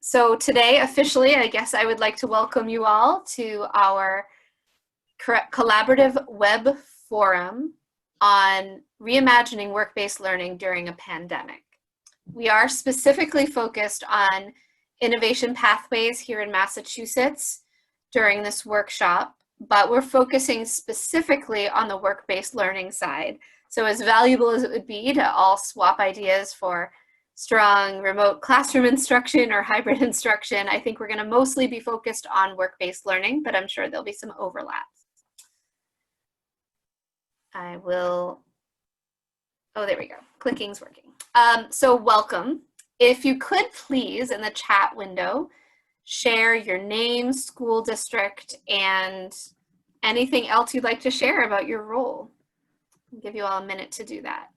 So today, officially, I guess I would like to welcome you all to our collaborative web forum on reimagining work-based learning during a pandemic. We are specifically focused on innovation pathways here in Massachusetts during this workshop, but we're focusing specifically on the work-based learning side. So as valuable as it would be to all swap ideas for strong remote classroom instruction or hybrid instruction, I think we're going to mostly be focused on work-based learning, but I'm sure there'll be some overlaps. I will, oh, there we go. Clicking's working. So welcome. If you could please, in the chat window, share your name, school district, and anything else you'd like to share about your role. I'll give you all a minute to do that.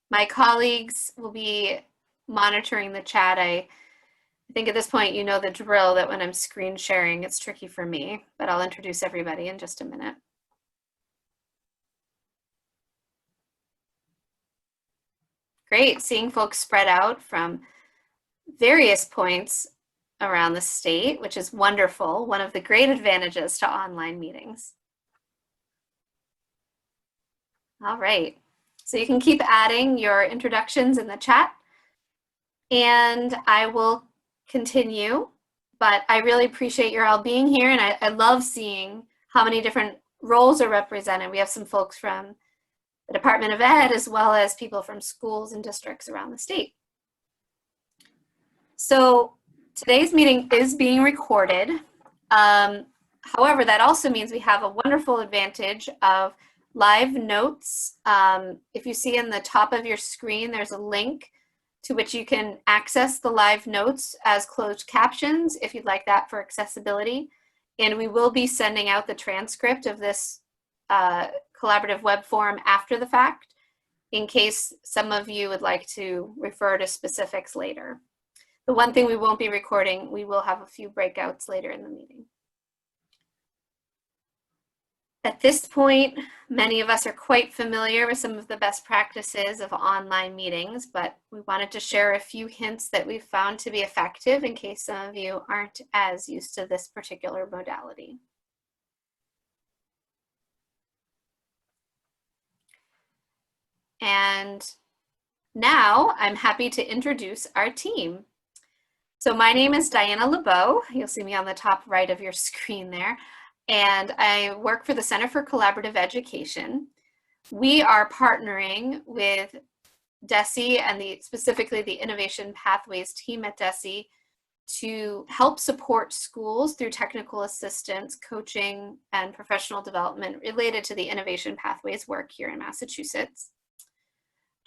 My colleagues will be monitoring the chat. I think at this point you know the drill that when I'm screen sharing, it's tricky for me, but I'll introduce everybody in just a minute. Great, seeing folks spread out from various points around the state, which is wonderful. One of the great advantages to online meetings. All right, so you can keep adding your introductions in the chat and I will continue, but I really appreciate your all being here, and I love seeing how many different roles are represented. We have some folks from the Department of Ed as well as people from schools and districts around the state. So today's meeting is being recorded. However, that also means we have a wonderful advantage of live notes. If you see in the top of your screen, there's a link to which you can access the live notes as closed captions if you'd like that for accessibility. And we will be sending out the transcript of this collaborative web forum after the fact, in case some of you would like to refer to specifics later. The one thing we won't be recording, we will have a few breakouts later in the meeting. At this point, many of us are quite familiar with some of the best practices of online meetings, but we wanted to share a few hints that we've found to be effective in case some of you aren't as used to this particular modality. And now I'm happy to introduce our team. So my name is Diana LeBeau. You'll see me on the top right of your screen there. And I work for the Center for Collaborative Education. We are partnering with DESE and specifically the Innovation Pathways team at DESE to help support schools through technical assistance, coaching, and professional development related to the Innovation Pathways work here in Massachusetts.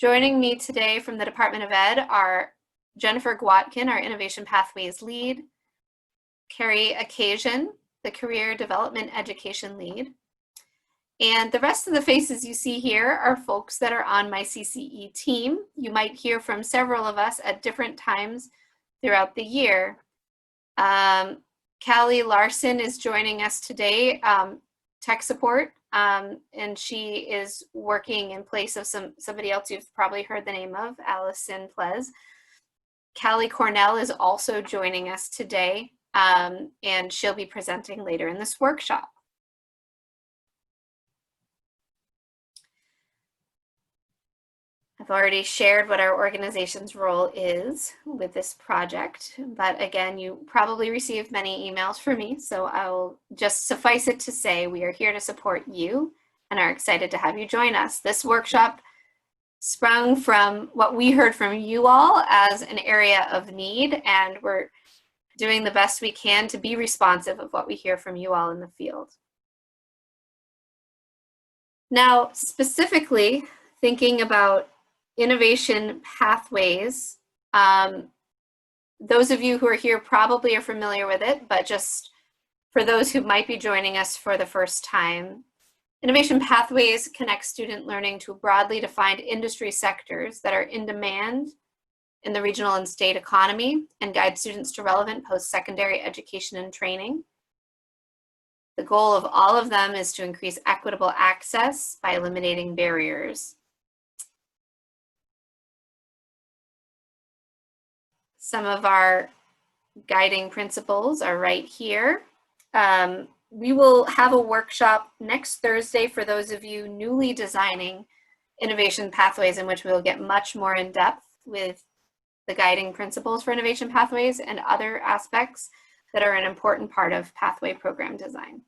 Joining me today from the Department of Ed are Jennifer Gwatkin, our Innovation Pathways lead, Carrie Occasion, the Career Development Education lead. And the rest of the faces you see here are folks that are on my CCE team. You might hear from several of us at different times throughout the year. Callie Larson is joining us today, tech support, and she is working in place of somebody else you've probably heard the name of, Allison Plez. Callie Cornell is also joining us today. And she'll be presenting later in this workshop. I've already shared what our organization's role is with this project, but again, you probably received many emails from me, so I'll just suffice it to say we are here to support you and are excited to have you join us. This workshop sprung from what we heard from you all as an area of need, and we're doing the best we can to be responsive of what we hear from you all in the field. Now, specifically thinking about innovation pathways, those of you who are here probably are familiar with it, but just for those who might be joining us for the first time, innovation pathways connect student learning to broadly defined industry sectors that are in demand in the regional and state economy and guide students to relevant post-secondary education and training. The goal of all of them is to increase equitable access by eliminating barriers. Some of our guiding principles are right here. We will have a workshop next Thursday for those of you newly designing innovation pathways, in which we will get much more in depth with the guiding principles for innovation pathways and other aspects that are an important part of pathway program design.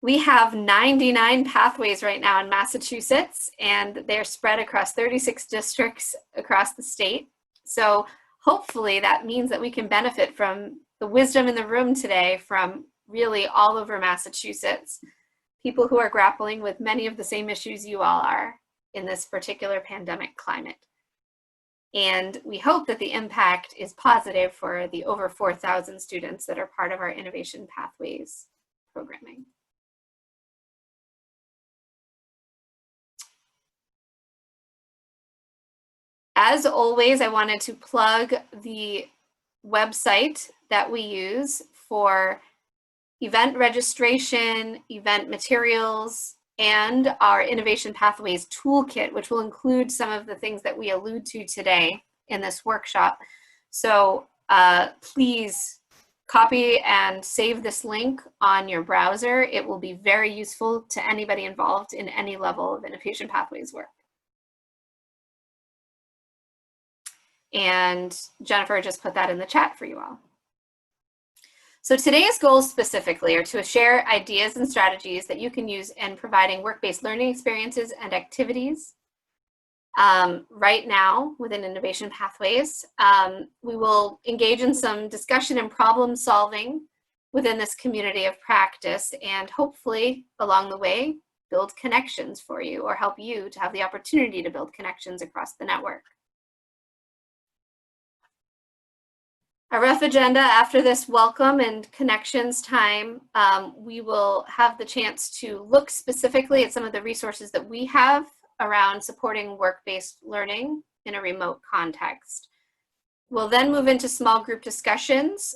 We have 99 pathways right now in Massachusetts, and they're spread across 36 districts across the state. So hopefully that means that we can benefit from the wisdom in the room today from really all over Massachusetts, people who are grappling with many of the same issues you all are in this particular pandemic climate. And we hope that the impact is positive for the over 4,000 students that are part of our Innovation Pathways programming. As always, I wanted to plug the website that we use for event registration, event materials, and our Innovation Pathways Toolkit, which will include some of the things that we allude to today in this workshop. So please copy and save this link on your browser. It will be very useful to anybody involved in any level of Innovation Pathways work. And Jennifer just put that in the chat for you all. So today's goals specifically are to share ideas and strategies that you can use in providing work-based learning experiences and activities. Right now, within Innovation Pathways, we will engage in some discussion and problem solving within this community of practice, and hopefully along the way, build connections for you or help you to have the opportunity to build connections across the network. A rough agenda after this welcome and connections time, we will have the chance to look specifically at some of the resources that we have around supporting work-based learning in a remote context. We'll then move into small group discussions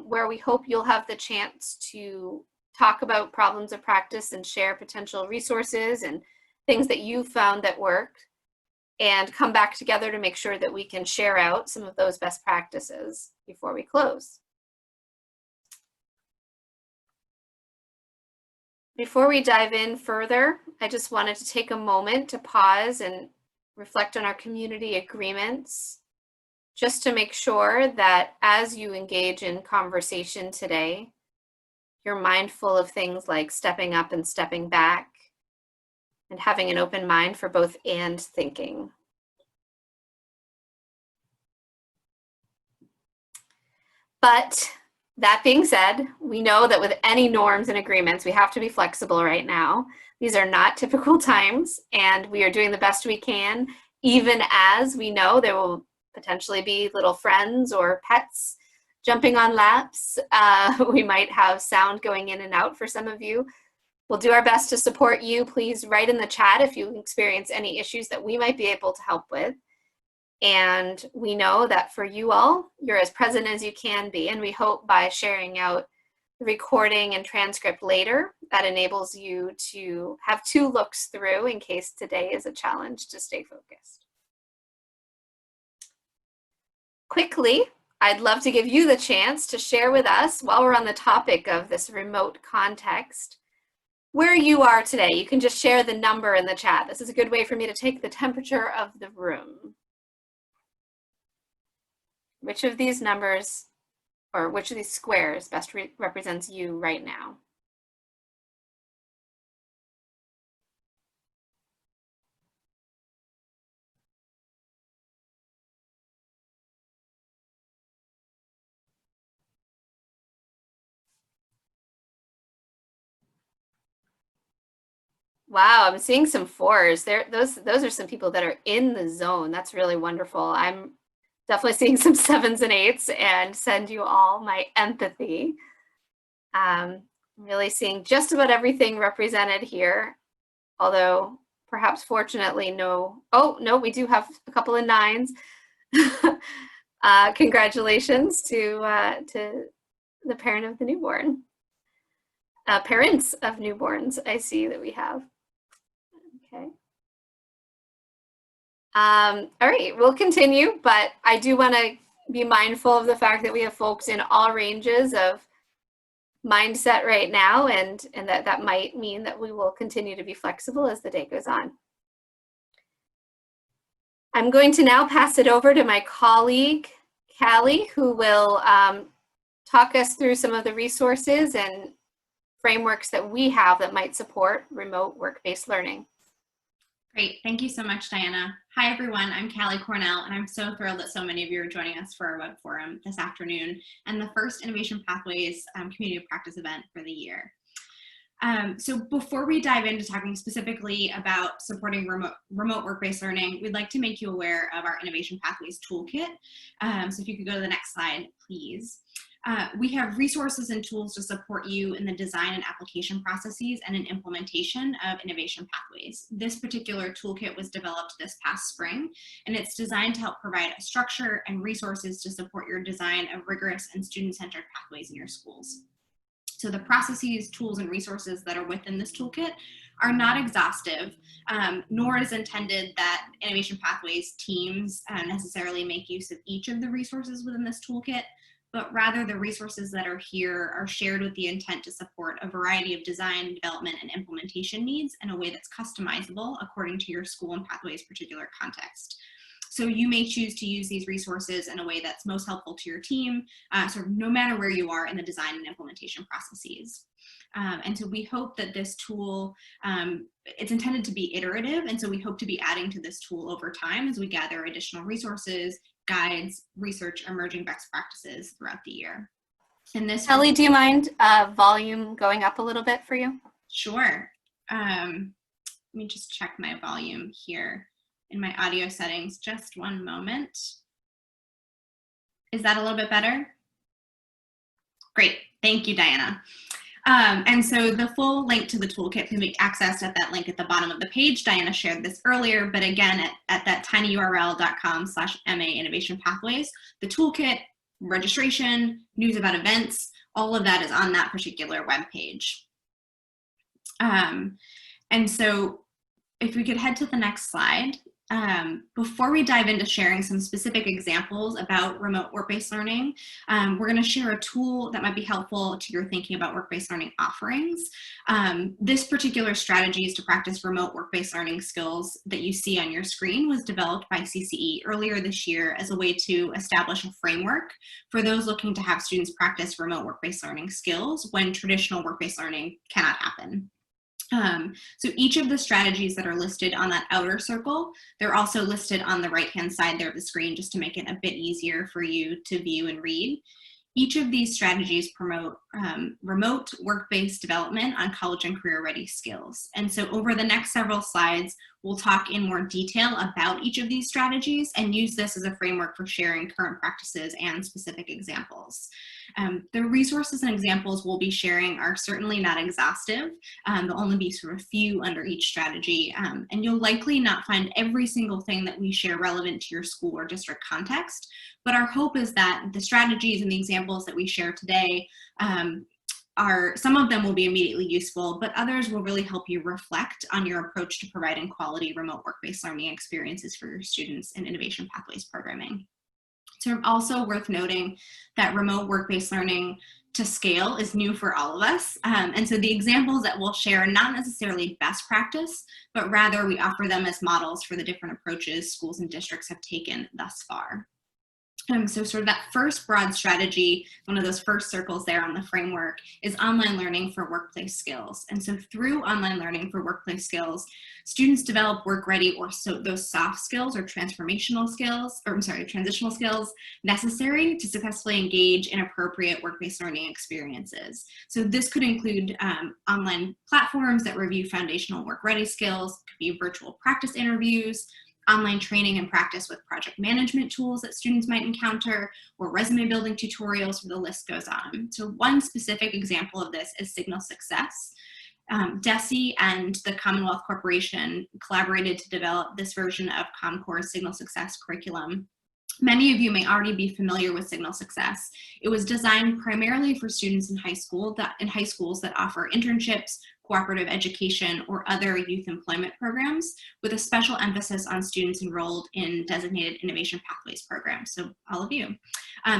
where we hope you'll have the chance to talk about problems of practice and share potential resources and things that you found that work, and come back together to make sure that we can share out some of those best practices before we close. Before we dive in further, I just wanted to take a moment to pause and reflect on our community agreements, just to make sure that as you engage in conversation today, you're mindful of things like stepping up and stepping back, and having an open mind for both and thinking. But that being said, we know that with any norms and agreements, we have to be flexible right now. These are not typical times, and we are doing the best we can, even as we know there will potentially be little friends or pets jumping on laps. We might have sound going in and out for some of you. We'll do our best to support you. Please write in the chat if you experience any issues that we might be able to help with. And we know that for you all, you're as present as you can be. And we hope by sharing out the recording and transcript later, that enables you to have two looks through in case today is a challenge to stay focused. Quickly, I'd love to give you the chance to share with us, while we're on the topic of this remote context, where you are today. You can just share the number in the chat. This is a good way for me to take the temperature of the room. Which of these numbers, or which of these squares best represents you right now? Wow, I'm seeing some fours. Those are some people that are in the zone. That's really wonderful. I'm definitely seeing some sevens and eights, and send you all my empathy. Really seeing just about everything represented here, although perhaps fortunately no. Oh, no, we do have a couple of nines. Congratulations to the parent of the newborn. parents of newborns I see that we have. Okay. All right, we'll continue, but I do want to be mindful of the fact that we have folks in all ranges of mindset right now, and that might mean that we will continue to be flexible as the day goes on. I'm going to now pass it over to my colleague, Callie, who will talk us through some of the resources and frameworks that we have that might support remote work-based learning. Great, thank you so much, Diana. Hi everyone, I'm Callie Cornell, and I'm so thrilled that so many of you are joining us for our web forum this afternoon and the first Innovation Pathways community of practice event for the year. So before we dive into talking specifically about supporting remote work-based learning, we'd like to make you aware of our Innovation Pathways Toolkit. So if you could go to the next slide, please. We have resources and tools to support you in the design and application processes and in implementation of innovation pathways. This particular toolkit was developed this past spring, and it's designed to help provide a structure and resources to support your design of rigorous and student-centered pathways in your schools. So the processes, tools, and resources that are within this toolkit are not exhaustive, nor is intended that innovation pathways teams necessarily make use of each of the resources within this toolkit, but rather the resources that are here are shared with the intent to support a variety of design, development, and implementation needs in a way that's customizable according to your school and pathway's particular context. So you may choose to use these resources in a way that's most helpful to your team, sort of no matter where you are in the design and implementation processes. And so we hope that this tool, it's intended to be iterative, and so we hope to be adding to this tool over time as we gather additional resources, guides, research, emerging best practices throughout the year. And this Kelly, do you mind volume going up a little bit for you? Sure. Let me just check my volume here in my audio settings. Just one moment. Is that a little bit better? Great. Thank you, Diana. And so the full link to the toolkit can be accessed at that link at the bottom of the page. Diana shared this earlier, but again, at that tinyurl.com/MA Innovation Pathways, the toolkit, registration, news about events, all of that is on that particular web page. And so if we could head to the next slide. Before we dive into sharing some specific examples about remote work-based learning, we're going to share a tool that might be helpful to your thinking about work-based learning offerings. This particular strategy is to practice remote work-based learning skills that you see on your screen was developed by CCE earlier this year as a way to establish a framework for those looking to have students practice remote work-based learning skills when traditional work-based learning cannot happen. So each of the strategies that are listed on that outer circle, they're also listed on the right-hand side there of the screen just to make it a bit easier for you to view and read. Each of these strategies promote remote work-based development on college and career-ready skills. And so over the next several slides, we'll talk in more detail about each of these strategies and use this as a framework for sharing current practices and specific examples. The resources and examples we'll be sharing are certainly not exhaustive. There'll only be sort of a few under each strategy, and you'll likely not find every single thing that we share relevant to your school or district context, but our hope is that the strategies and the examples that we share today some of them will be immediately useful, but others will really help you reflect on your approach to providing quality remote work-based learning experiences for your students in Innovation Pathways programming. So also worth noting that remote work-based learning to scale is new for all of us. And so the examples that we'll share are not necessarily best practice, but rather we offer them as models for the different approaches schools and districts have taken thus far. So sort of that first broad strategy, one of those first circles there on the framework, is online learning for workplace skills. And so through online learning for workplace skills, students develop work-ready or those soft skills or transitional skills necessary to successfully engage in appropriate work-based learning experiences. So this could include online platforms that review foundational work-ready skills, could be virtual practice interviews, online training and practice with project management tools that students might encounter, or resume building tutorials, the list goes on. So one specific example of this is Signal Success. DESE and the Commonwealth Corporation collaborated to develop this version of ComCore's Signal Success curriculum. Many of you may already be familiar with Signal Success. It was designed primarily for students in schools that offer internships, cooperative education, or other youth employment programs, with a special emphasis on students enrolled in designated innovation pathways programs, so all of you.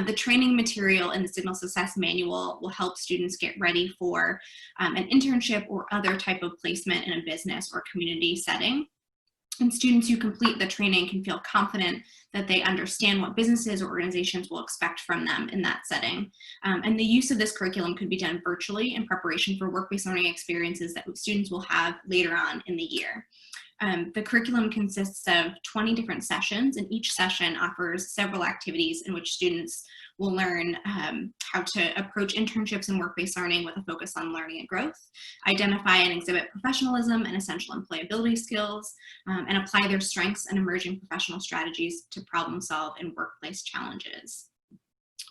The training material in the Signal Success Manual will help students get ready for an internship or other type of placement in a business or community setting. And students who complete the training can feel confident that they understand what businesses or organizations will expect from them in that setting. And the use of this curriculum could be done virtually in preparation for work-based learning experiences that students will have later on in the year. The curriculum consists of 20 different sessions, and each session offers several activities in which students will learn how to approach internships and work-based learning with a focus on learning and growth, identify and exhibit professionalism and essential employability skills, and apply their strengths and emerging professional strategies to problem solve in workplace challenges.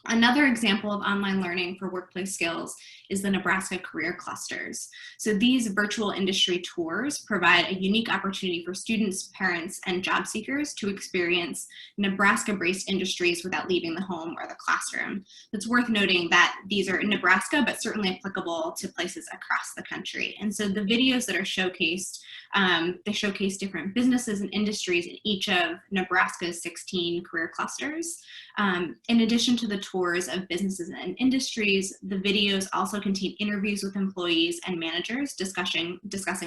Another example of online learning for workplace skills is the Nebraska Career Clusters. So these virtual industry tours provide a unique opportunity for students, parents, and job seekers to experience Nebraska-based industries without leaving the home or the classroom. It's worth noting that these are in Nebraska, but certainly applicable to places across the country. And so the videos that are showcased, they showcase different businesses and industries in each of Nebraska's 16 career clusters. In addition to the tours of businesses and industries, the videos also contain interviews with employees and managers discussing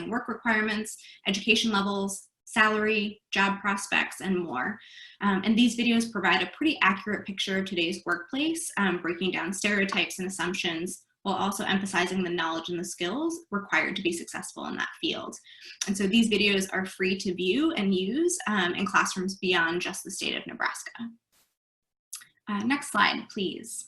work requirements, education levels, salary, job prospects, and more. And these videos provide a pretty accurate picture of today's workplace, breaking down stereotypes and assumptions, while also emphasizing the knowledge and the skills required to be successful in that field. And so these videos are free to view and use in classrooms beyond just the state of Nebraska. Next slide, please.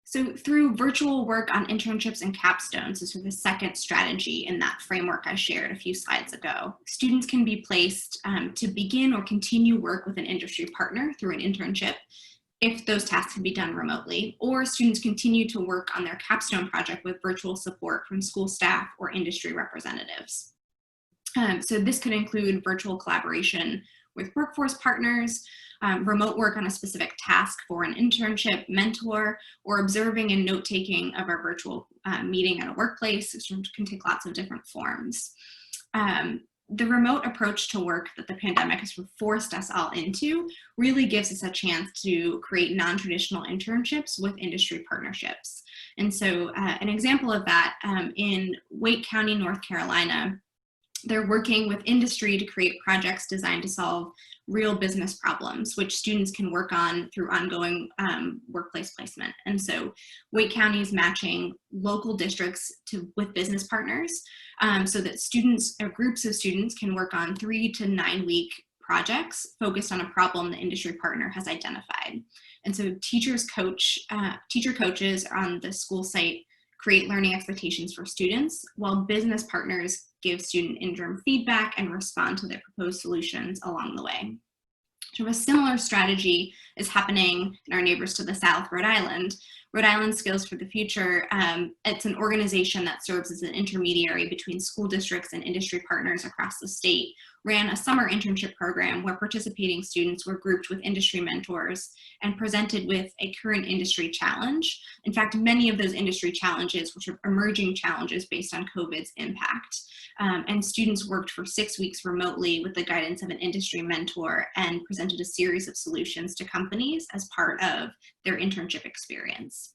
So through virtual work on internships and capstones, this is the second strategy in that framework I shared a few slides ago. Students can be placed to begin or continue work with an industry partner through an internship if those tasks can be done remotely, or students continue to work on their capstone project with virtual support from school staff or industry representatives. So this could include virtual collaboration with workforce partners, remote work on a specific task for an internship, mentor, or observing and note-taking of our virtual meeting at a workplace, which can take lots of different forms. The remote approach to work that the pandemic has forced us all into really gives us a chance to create non-traditional internships with industry partnerships. And so an example of that, in Wake County, North Carolina, they're working with industry to create projects designed to solve real business problems, which students can work on through ongoing workplace placement. And so Wake County is matching local districts with business partners so that students or groups of students can work on 3 to 9 week projects focused on a problem the industry partner has identified. And so teacher coaches on the school site create learning expectations for students, while business partners give student interim feedback and respond to their proposed solutions along the way. So a similar strategy is happening in our neighbors to the south, Rhode Island. Rhode Island Skills for the Future, it's an organization that serves as an intermediary between school districts and industry partners across the state, ran a summer internship program where participating students were grouped with industry mentors and presented with a current industry challenge. In fact, many of those industry challenges, which are emerging challenges based on COVID's impact. And students worked for 6 weeks remotely with the guidance of an industry mentor and presented a series of solutions to companies as part of their internship experience.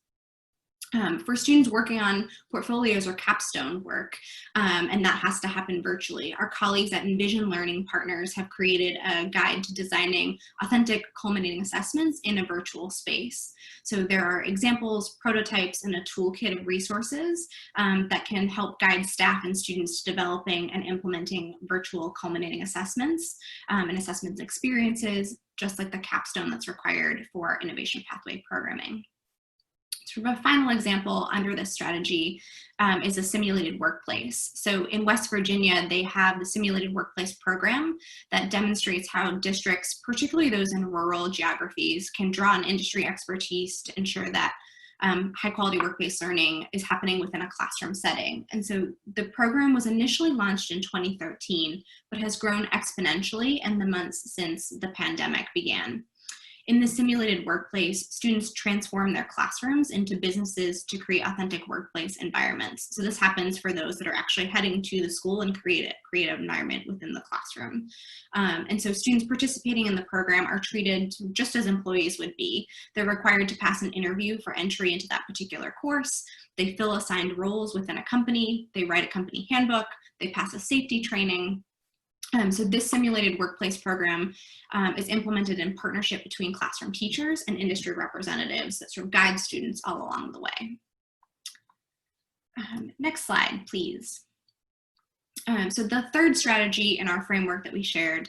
For students working on portfolios or capstone work, and that has to happen virtually, our colleagues at Envision Learning Partners have created a guide to designing authentic culminating assessments in a virtual space. So there are examples, prototypes, and a toolkit of resources that can help guide staff and students to developing and implementing virtual culminating assessments and assessments experiences, just like the capstone that's required for innovation pathway programming. Sort of a final example under this strategy is a simulated workplace. So in West Virginia, they have the simulated workplace program that demonstrates how districts, particularly those in rural geographies, can draw on industry expertise to ensure that high quality work-based learning is happening within a classroom setting. And so the program was initially launched in 2013, but has grown exponentially in the months since the pandemic began. In the simulated workplace, students transform their classrooms into businesses to create authentic workplace environments. So this happens for those that are actually heading to the school and create an environment within the classroom. And so students participating in the program are treated just as employees would be. They're required to pass an interview for entry into that particular course. They fill assigned roles within a company. They write a company handbook. They pass a safety training. So this simulated workplace program is implemented in partnership between classroom teachers and industry representatives that sort of guide students all along the way. Next slide, please. So the third strategy in our framework that we shared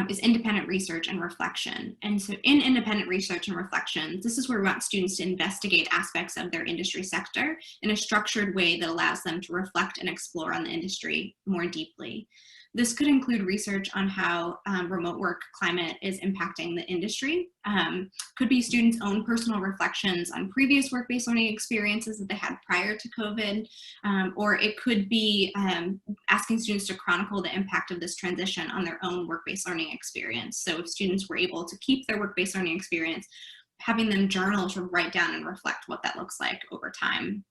is independent research and reflection. And so in independent research and reflection, this is where we want students to investigate aspects of their industry sector in a structured way that allows them to reflect and explore on the industry more deeply. This could include research on how remote work climate is impacting the industry. Could be students' own personal reflections on previous work-based learning experiences that they had prior to COVID, or it could be asking students to chronicle the impact of this transition on their own work-based learning experience. So if students were able to keep their work-based learning experience, having them journal to write down and reflect what that looks like over time.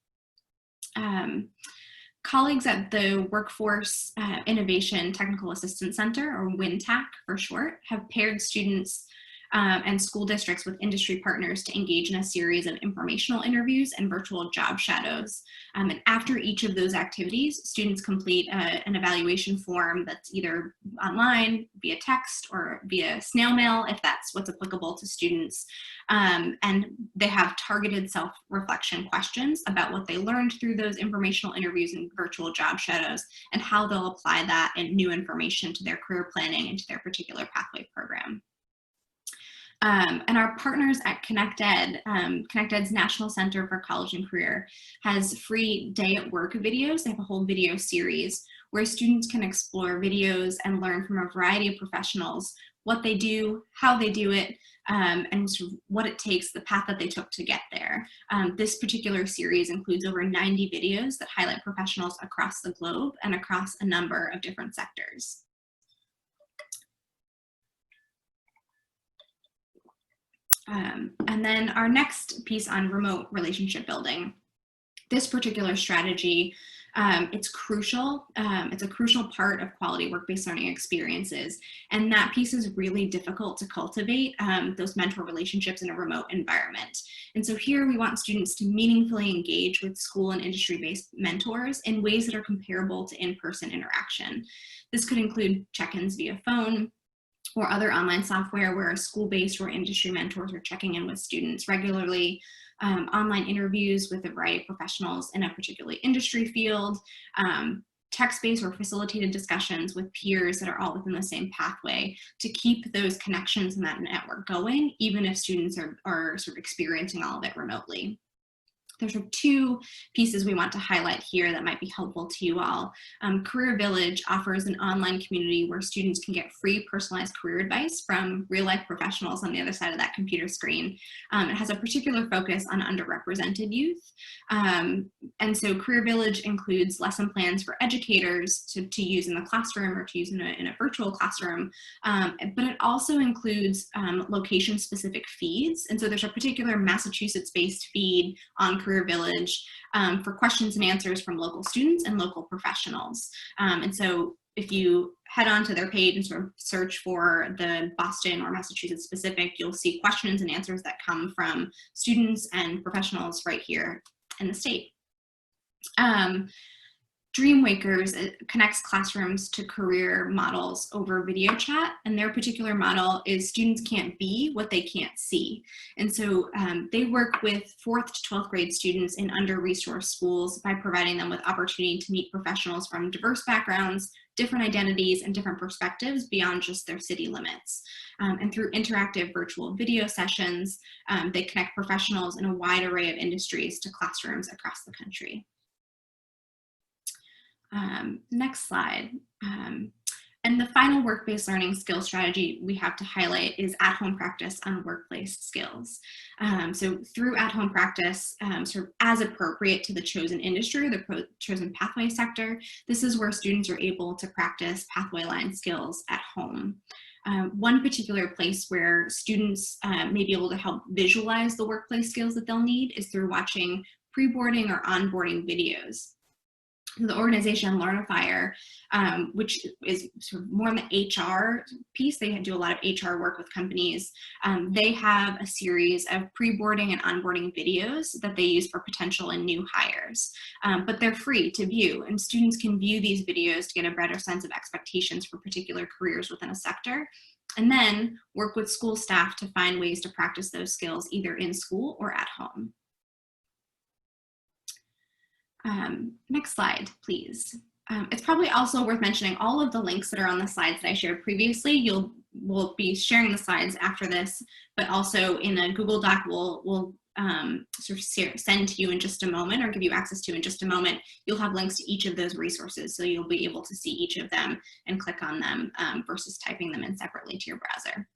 Colleagues at the Workforce Innovation Technical Assistance Center, or WINTAC for short, have paired students and school districts with industry partners to engage in a series of informational interviews and virtual job shadows. And after each of those activities, students complete an evaluation form that's either online, via text, or via snail mail, if that's what's applicable to students. And they have targeted self-reflection questions about what they learned through those informational interviews and virtual job shadows, and how they'll apply that and new information to their career planning and to their particular pathway program. And our partners at ConnectEd, ConnectEd's National Center for College and Career, has free day at work videos. They have a whole video series where students can explore videos and learn from a variety of professionals what they do, how they do it, and sort of what it takes, the path that they took to get there. This particular series includes over 90 videos that highlight professionals across the globe and across a number of different sectors. And then our next piece on remote relationship building. This particular strategy, it's crucial. It's a crucial part of quality work-based learning experiences. And that piece is really difficult to cultivate, those mentor relationships in a remote environment. And so here we want students to meaningfully engage with school and industry-based mentors in ways that are comparable to in-person interaction. This could include check-ins via phone, or other online software where school-based or industry mentors are checking in with students regularly, online interviews with a variety of professionals in a particular industry field, text-based or facilitated discussions with peers that are all within the same pathway to keep those connections in that network going, even if students are sort of experiencing all of it remotely. There's two pieces we want to highlight here that might be helpful to you all. Career Village offers an online community where students can get free personalized career advice from real-life professionals on the other side of that computer screen. It has a particular focus on underrepresented youth. And so Career Village includes lesson plans for educators to use in the classroom or to use in a virtual classroom, but it also includes location-specific feeds. And so there's a particular Massachusetts-based feed on Career Village for questions and answers from local students and local professionals. And so if you head on to their page and sort of search for the Boston or Massachusetts specific, you'll see questions and answers that come from students and professionals right here in the state. Dreamwakers connects classrooms to career models over video chat, and their particular model is students can't be what they can't see. And so they work with 4th to 12th grade students in under-resourced schools by providing them with opportunity to meet professionals from diverse backgrounds, different identities, and different perspectives beyond just their city limits. And through interactive virtual video sessions, they connect professionals in a wide array of industries to classrooms across the country. Next slide. And the final work-based learning skill strategy we have to highlight is at-home practice on workplace skills. So through at-home practice, sort of as appropriate to the chosen industry, or the chosen pathway sector, this is where students are able to practice pathway line skills at home. One particular place where students may be able to help visualize the workplace skills that they'll need is through watching pre-boarding or onboarding videos. The organization Learnifier, which is sort of more on the HR piece, they do a lot of HR work with companies. They have a series of pre-boarding and onboarding videos that they use for potential and new hires, but they're free to view, and students can view these videos to get a better sense of expectations for particular careers within a sector, and then work with school staff to find ways to practice those skills either in school or at home. Next slide, please. It's probably also worth mentioning all of the links that are on the slides that I shared previously. We'll be sharing the slides after this, but also in a Google Doc we'll sort of send to you in just a moment, or give you access to in just a moment. You'll have links to each of those resources, so you'll be able to see each of them and click on them versus typing them in separately to your browser.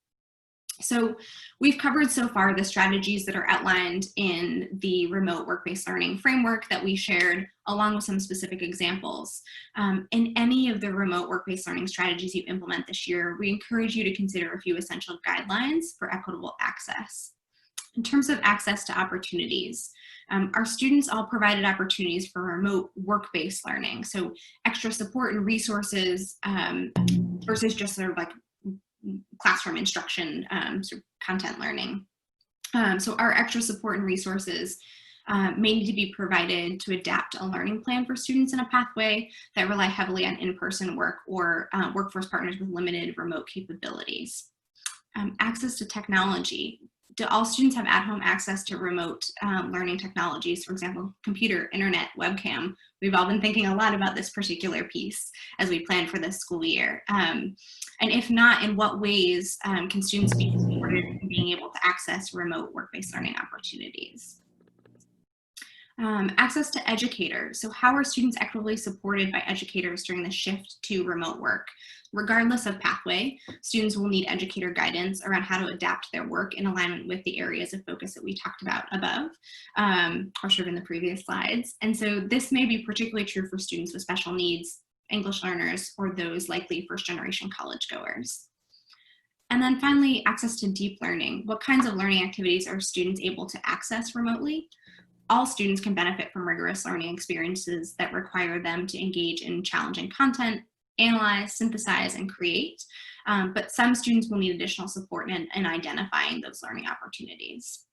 So we've covered so far the strategies that are outlined in the remote work-based learning framework that we shared, along with some specific examples. In any of the remote work-based learning strategies you implement this year, we encourage you to consider a few essential guidelines for equitable access. In terms of access to opportunities, our students all provided opportunities for remote work-based learning, so extra support and resources versus just sort of like classroom instruction, sort of content learning. So our extra support and resources may need to be provided to adapt a learning plan for students in a pathway that rely heavily on in-person work or workforce partners with limited remote capabilities. Access to technology. Do all students have at-home access to remote learning technologies, for example, computer, internet, webcam? We've all been thinking a lot about this particular piece as we plan for this school year. And if not, in what ways can students be supported in being able to access remote work-based learning opportunities? Access to educators. So how are students equitably supported by educators during the shift to remote work? Regardless of pathway, students will need educator guidance around how to adapt their work in alignment with the areas of focus that we talked about above, or sort of in the previous slides. And so this may be particularly true for students with special needs, English learners, or those likely first-generation college goers. And then finally, access to deep learning. What kinds of learning activities are students able to access remotely? All students can benefit from rigorous learning experiences that require them to engage in challenging content, analyze, synthesize, and create. But some students will need additional support in identifying those learning opportunities.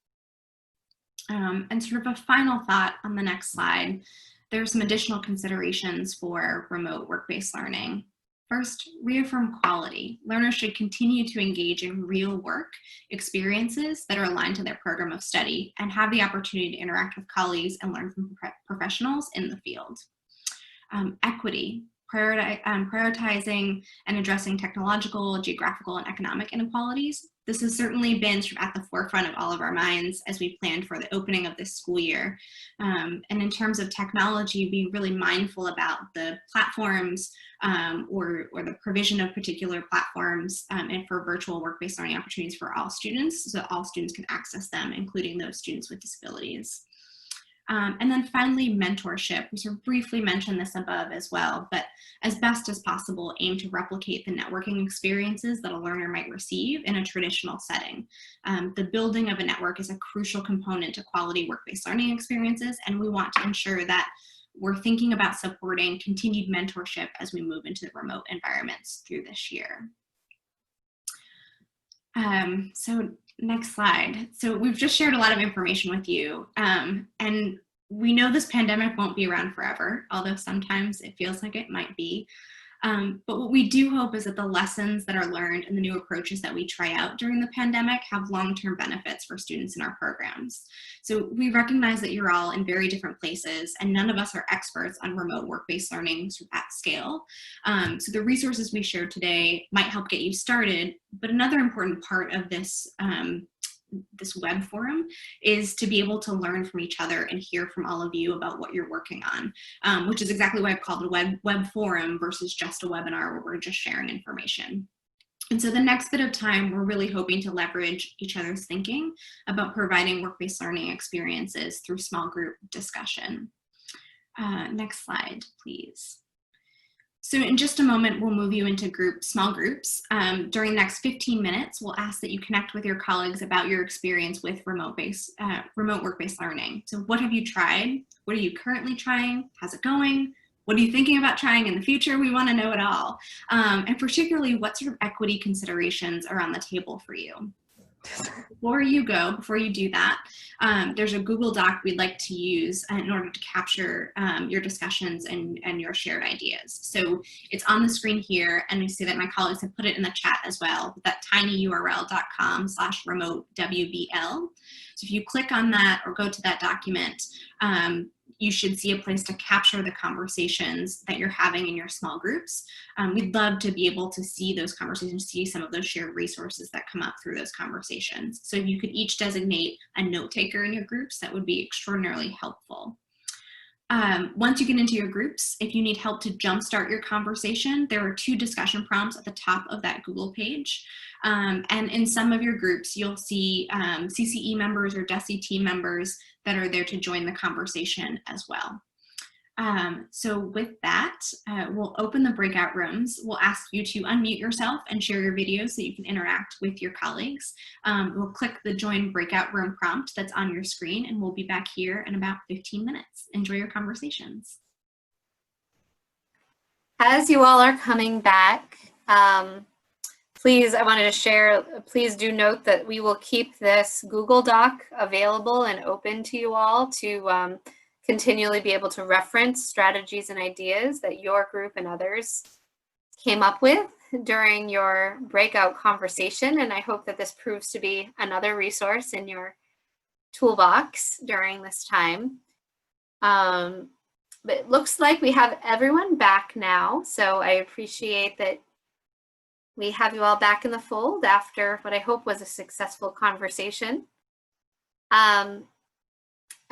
And sort of a final thought on the next slide, there are some additional considerations for remote work-based learning. First, reaffirm quality. Learners should continue to engage in real work experiences that are aligned to their program of study and have the opportunity to interact with colleagues and learn from professionals in the field. Equity. Prioritizing and addressing technological, geographical, and economic inequalities. This has certainly been sort of at the forefront of all of our minds as we planned for the opening of this school year. And in terms of technology, being really mindful about the platforms or the provision of particular platforms and for virtual work-based learning opportunities for all students, so all students can access them, including those students with disabilities. And then finally, mentorship. We sort of briefly mentioned this above as well, but as best as possible, aim to replicate the networking experiences that a learner might receive in a traditional setting. The building of a network is a crucial component to quality work-based learning experiences, and we want to ensure that we're thinking about supporting continued mentorship as we move into the remote environments through this year. So next slide. So we've just shared a lot of information with you, and we know this pandemic won't be around forever, although sometimes it feels like it might be. But what we do hope is that the lessons that are learned and the new approaches that we try out during the pandemic have long-term benefits for students in our programs. So we recognize that you're all in very different places and none of us are experts on remote work-based learning at scale. So the resources we shared today might help get you started, but another important part of this this web forum is to be able to learn from each other and hear from all of you about what you're working on, which is exactly why I've called it a web forum versus just a webinar where we're just sharing information. And so the next bit of time, we're really hoping to leverage each other's thinking about providing work-based learning experiences through small group discussion. Next slide, please. So in just a moment, we'll move you into small groups. During the next 15 minutes, we'll ask that you connect with your colleagues about your experience with remote work-based learning. So what have you tried? What are you currently trying? How's it going? What are you thinking about trying in the future? We want to know it all. And particularly, what sort of equity considerations are on the table for you? Before you do that, there's a Google Doc we'd like to use in order to capture your discussions and your shared ideas. So it's on the screen here, and we see that my colleagues have put it in the chat as well, that tinyurl.com/remote-WBL. So if you click on that or go to that document, you should see a place to capture the conversations that you're having in your small groups. We'd love to be able to see those conversations, see some of those shared resources that come up through those conversations. So if you could each designate a note taker in your groups, that would be extraordinarily helpful. Once you get into your groups, if you need help to jumpstart your conversation, there are 2 discussion prompts at the top of that Google page. And in some of your groups, you'll see CCE members or DESE team members that are there to join the conversation as well. So with that, we'll open the breakout rooms. We'll ask you to unmute yourself and share your video so you can interact with your colleagues. We'll click the join breakout room prompt that's on your screen, and we'll be back here in about 15 minutes. Enjoy your conversations. As you all are coming back, please, I wanted to share, please do note that we will keep this Google Doc available and open to you all to continually be able to reference strategies and ideas that your group and others came up with during your breakout conversation. And I hope that this proves to be another resource in your toolbox during this time. But it looks like we have everyone back now. So I appreciate that we have you all back in the fold after what I hope was a successful conversation.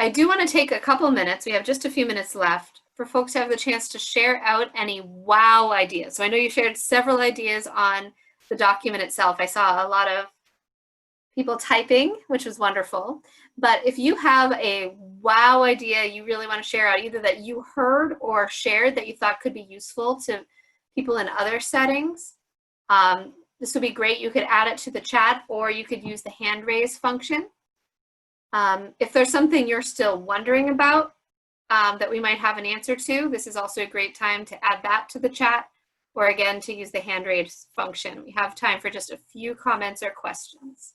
I do want to take a couple minutes, we have just a few minutes left, for folks to have the chance to share out any wow ideas. So I know you shared several ideas on the document itself. I saw a lot of people typing, which was wonderful. But if you have a wow idea you really want to share out, either that you heard or shared that you thought could be useful to people in other settings, this would be great. You could add it to the chat, or you could use the hand raise function. If there's something you're still wondering about that we might have an answer to, this is also a great time to add that to the chat, or again, to use the hand raise function. We have time for just a few comments or questions.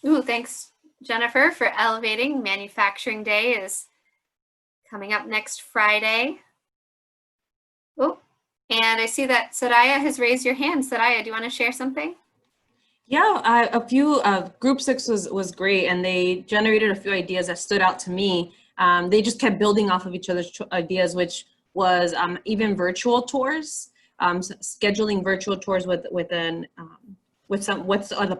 Ooh, thanks, Jennifer, for elevating. Manufacturing Day is coming up next Friday. Oh, and I see that Soraya has raised your hand. Soraya, do you want to share something? Yeah, a few group 6 was great, and they generated a few ideas that stood out to me. They just kept building off of each other's ideas, which was even virtual tours, scheduling virtual tours with the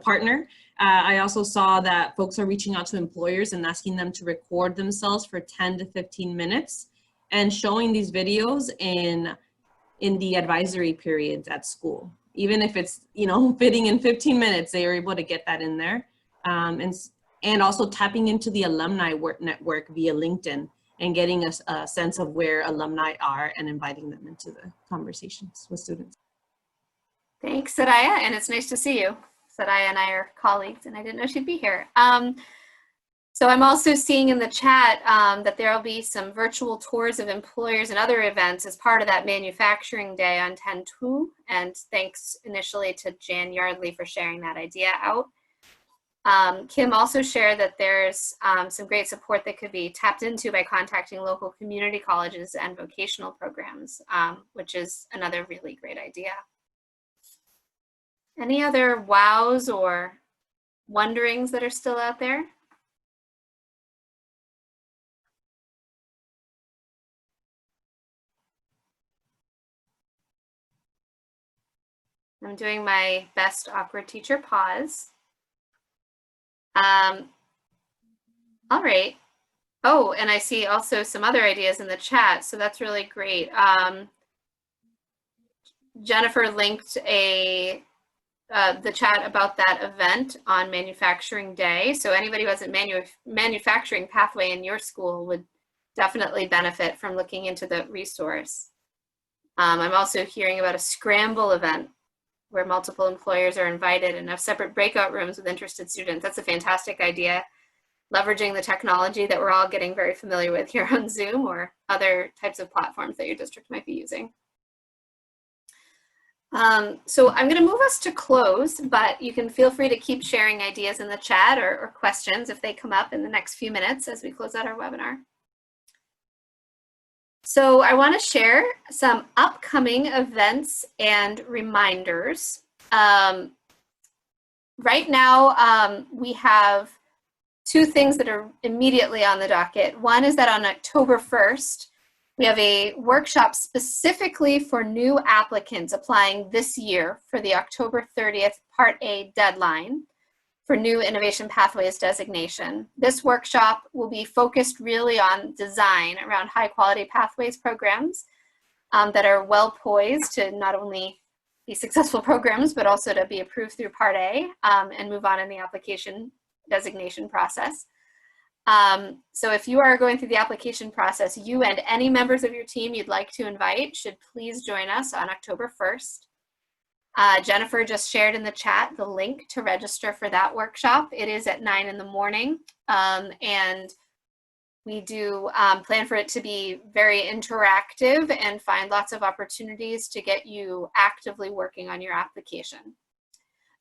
partner. I also saw that folks are reaching out to employers and asking them to record themselves for 10 to 15 minutes and showing these videos in the advisory periods at school. Even if it's, fitting in 15 minutes, they are able to get that in there. And also tapping into the alumni network via LinkedIn and getting a sense of where alumni are and inviting them into the conversations with students. Thanks, Soraya, and it's nice to see you. Soraya and I are colleagues, and I didn't know she'd be here. So I'm also seeing in the chat that there will be some virtual tours of employers and other events as part of that Manufacturing Day on 10/2. And thanks initially to Jan Yardley for sharing that idea out. Kim also shared that there's some great support that could be tapped into by contacting local community colleges and vocational programs, which is another really great idea. Any other wows or wonderings that are still out there? I'm doing my best awkward teacher pause. All right. Oh, and I see also some other ideas in the chat, so that's really great. Jennifer linked a the chat about that event on Manufacturing Day. So anybody who has a manufacturing pathway in your school would definitely benefit from looking into the resource. I'm also hearing about a scramble event where multiple employers are invited and have separate breakout rooms with interested students. That's a fantastic idea. Leveraging the technology that we're all getting very familiar with here on Zoom or other types of platforms that your district might be using. So I'm going to move us to close, but you can feel free to keep sharing ideas in the chat or questions if they come up in the next few minutes as we close out our webinar. So I want to share some upcoming events and reminders. Right now, we have two things that are immediately on the docket. One is that on October 1st, we have a workshop specifically for new applicants applying this year for the October 30th Part A deadline for new Innovation Pathways designation. This workshop will be focused really on design around high quality pathways programs that are well poised to not only be successful programs, but also to be approved through Part A and move on in the application designation process. So if you are going through the application process, you and any members of your team you'd like to invite should please join us on October 1st. Jennifer just shared in the chat the link to register for that workshop. It is at 9 in the morning, and we do plan for it to be very interactive and find lots of opportunities to get you actively working on your application.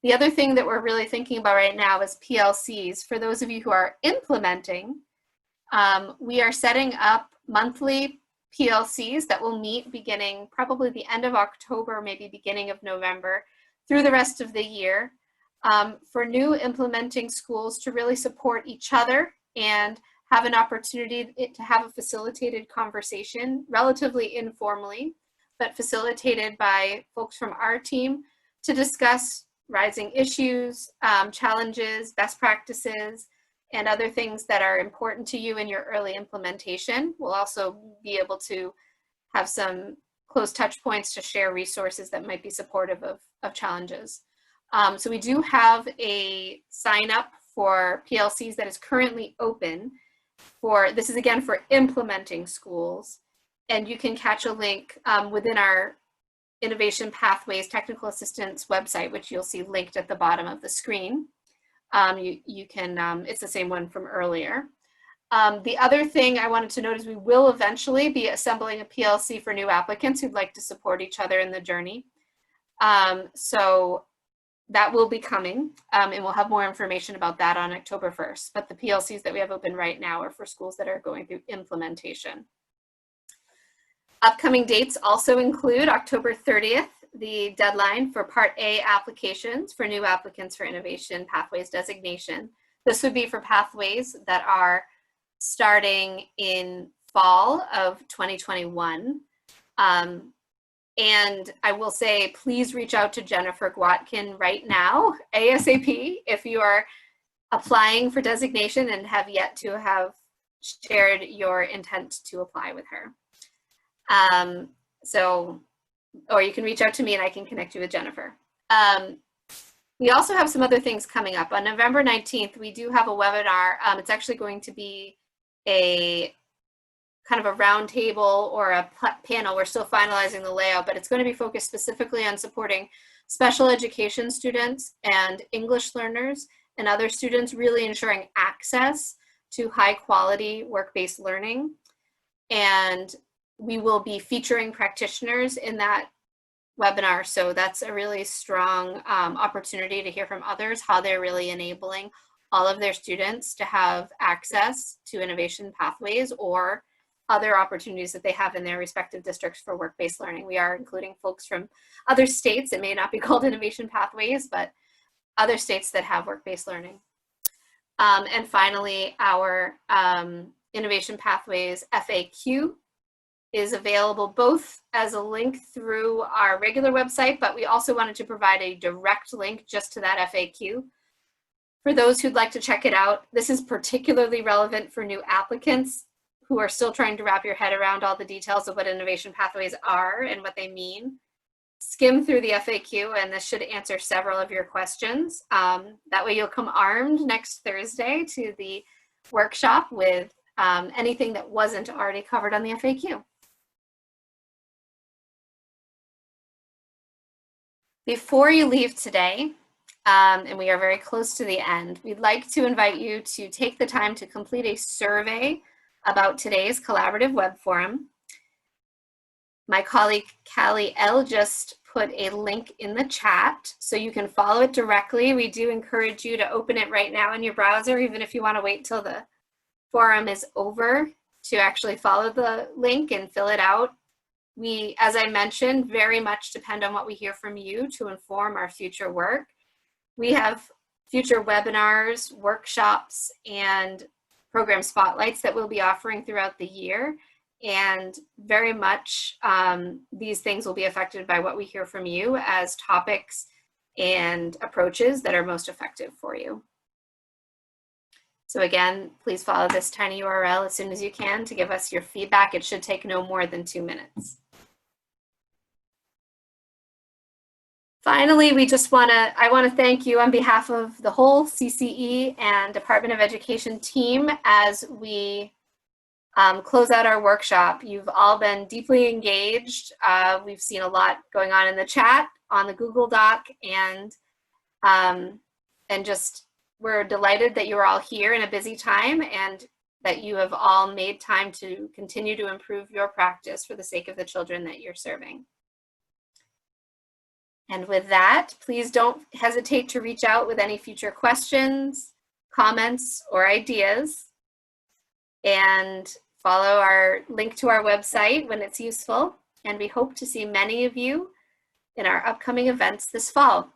The other thing that we're really thinking about right now is PLCs. For those of you who are implementing, we are setting up monthly PLCs that will meet beginning probably the end of October, maybe beginning of November, through the rest of the year, for new implementing schools to really support each other and have an opportunity to have a facilitated conversation, relatively informally, but facilitated by folks from our team to discuss rising issues, challenges, best practices, and other things that are important to you in your early implementation. We'll also be able to have some close touch points to share resources that might be supportive of challenges. So we do have a sign up for PLCs that is currently open for, this is again for implementing schools, and you can catch a link within our Innovation Pathways Technical Assistance website, which you'll see linked at the bottom of the screen. You can, it's the same one from earlier. The other thing I wanted to note is we will eventually be assembling a PLC for new applicants who'd like to support each other in the journey. So that will be coming, and we'll have more information about that on October 1st. But the PLCs that we have open right now are for schools that are going through implementation. Upcoming dates also include October 30th, the deadline for Part A applications for new applicants for Innovation Pathways designation. This would be for pathways that are starting in fall of 2021. And I will say, please reach out to Jennifer Gwatkin right now, ASAP, if you are applying for designation and have yet to have shared your intent to apply with her. Or you can reach out to me and I can connect you with Jennifer. We also have some other things coming up. On November 19th, we do have a webinar. It's actually going to be a kind of a roundtable or a panel. We're still finalizing the layout, but it's going to be focused specifically on supporting special education students and English learners and other students, really ensuring access to high quality work-based learning. And we will be featuring practitioners in that webinar. So that's a really strong opportunity to hear from others, how they're really enabling all of their students to have access to innovation pathways or other opportunities that they have in their respective districts for work-based learning. We are including folks from other states. It may not be called innovation pathways, but other states that have work-based learning. And finally, our innovation pathways FAQ is available both as a link through our regular website, but we also wanted to provide a direct link just to that FAQ. For those who'd like to check it out, this is particularly relevant for new applicants who are still trying to wrap your head around all the details of what innovation pathways are and what they mean. skim through the FAQ, and this should answer several of your questions. That way you'll come armed next Thursday to the workshop with anything that wasn't already covered on the FAQ. Before you leave today, and we are very close to the end, we'd like to invite you to take the time to complete a survey about today's collaborative web forum. My colleague Callie L just put a link in the chat so you can follow it directly. We do encourage you to open it right now in your browser, even if you want to wait till the forum is over to actually follow the link and fill it out. We, as I mentioned, very much depend on what we hear from you to inform our future work. We have future webinars, workshops, and program spotlights that we'll be offering throughout the year. And very much these things will be affected by what we hear from you as topics and approaches that are most effective for you. So again, please follow this tiny URL as soon as you can to give us your feedback. It should take no more than 2 minutes. Finally, I want to thank you on behalf of the whole CCE and Department of Education team as we close out our workshop. You've all been deeply engaged. We've seen a lot going on in the chat, on the Google Doc, and just we're delighted that you're all here in a busy time and that you have all made time to continue to improve your practice for the sake of the children that you're serving. And with that, please don't hesitate to reach out with any future questions, comments, or ideas. And follow our link to our website when it's useful. And we hope to see many of you in our upcoming events this fall.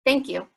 Thank you.